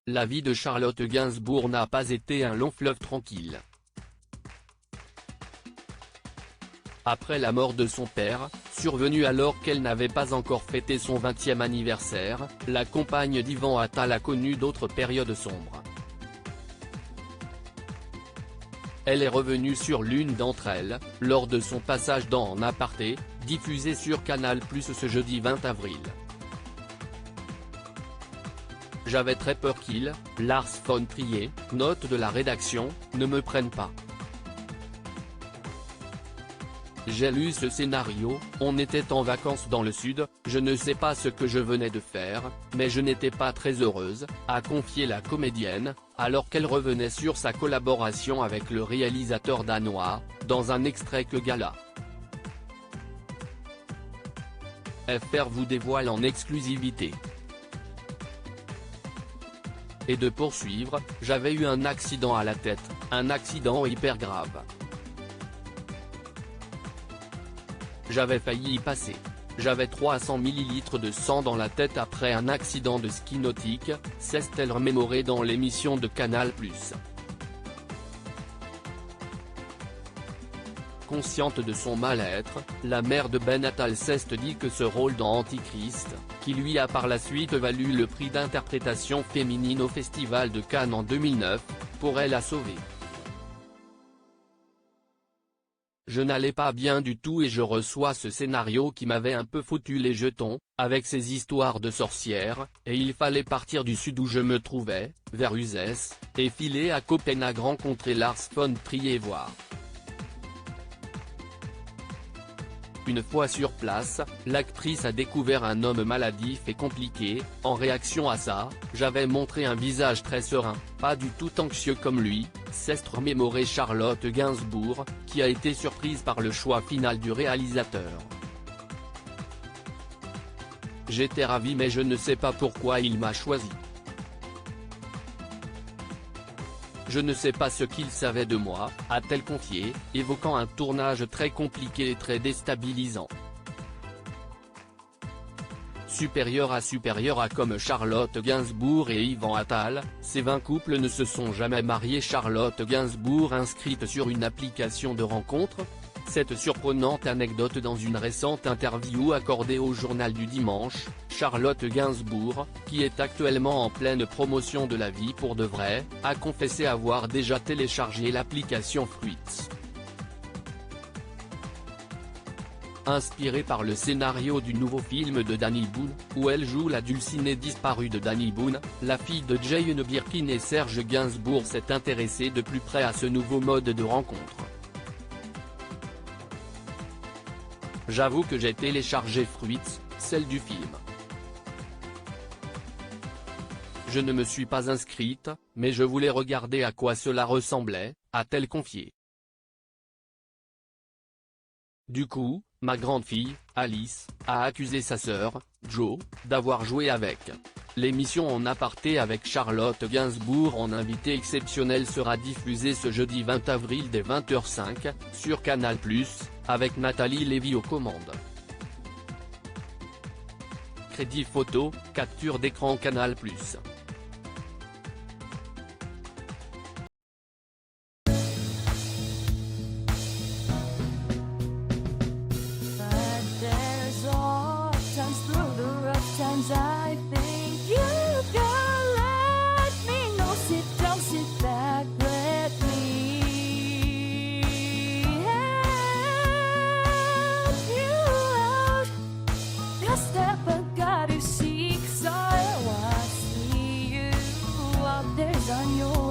la vie de Charlotte Gainsbourg n'a pas été un long fleuve tranquille. Après la mort de son père, survenue alors qu'elle n'avait pas encore fêté son 20e anniversaire, la compagne d'Ivan Attal a connu d'autres périodes sombres. Elle est revenue sur l'une d'entre elles, lors de son passage dans En aparté, diffusé sur Canal+ ce jeudi 20 avril. J'avais très peur qu'il, Lars von Trier, note de la rédaction, ne me prenne pas. J'ai lu ce scénario, on était en vacances dans le sud, je ne sais pas ce que je venais de faire, mais je n'étais pas très heureuse, a confié la comédienne, alors qu'elle revenait sur sa collaboration avec le réalisateur danois, dans un extrait que Gala. FR vous dévoile en exclusivité. Et de poursuivre, j'avais eu un accident à la tête, un accident hyper grave. J'avais failli y passer. J'avais 300 ml de sang dans la tête après un accident de ski nautique, s'est-elle remémorée dans l'émission de Canal+. Consciente de son mal-être, la mère de Ben Attal s'est dit que ce rôle dans Antichrist, qui lui a par la suite valu le prix d'interprétation féminine au Festival de Cannes en 2009, pourrait la sauver. Je n'allais pas bien du tout et je reçois ce scénario qui m'avait un peu foutu les jetons, avec ces histoires de sorcières, et il fallait partir du sud où je me trouvais, vers Uzès, et filer à Copenhague rencontrer Lars von Trier voir. Une fois sur place, l'actrice a découvert un homme maladif et compliqué. En réaction à ça, j'avais montré un visage très serein, pas du tout anxieux comme lui, s'est remémorée Charlotte Gainsbourg, qui a été surprise par le choix final du réalisateur. J'étais ravi mais je ne sais pas pourquoi il m'a choisi. Je ne sais pas ce qu'il savait de moi, a-t-elle confié, évoquant un tournage très compliqué et très déstabilisant. Supérieur à comme Charlotte Gainsbourg et Ivan Attal, ces 20 couples ne se sont jamais mariés. Charlotte Gainsbourg inscrite sur une application de rencontre. Cette surprenante anecdote dans une récente interview accordée au Journal du Dimanche, Charlotte Gainsbourg, qui est actuellement en pleine promotion de la vie pour de vrai, a confessé avoir déjà téléchargé l'application Fruits. Inspirée par le scénario du nouveau film de Danny Boone, où elle joue la dulcinée disparue de Danny Boone, la fille de Jane Birkin et Serge Gainsbourg s'est intéressée de plus près à ce nouveau mode de rencontre. J'avoue que j'ai téléchargé Fruits, celle du film. Je ne me suis pas inscrite, mais je voulais regarder à quoi cela ressemblait, a-t-elle confié. Du coup, ma grande fille, Alice, a accusé sa sœur, Jo, d'avoir joué avec. L'émission En aparté avec Charlotte Gainsbourg en invité exceptionnel sera diffusée ce jeudi 20 avril dès 20h05, sur Canal+, avec Nathalie Lévy aux commandes. Crédit photo, capture d'écran Canal+. I think you can let me know. Sit down, sit back, let me help you out. The step I gotta seek, so I see you out there's on your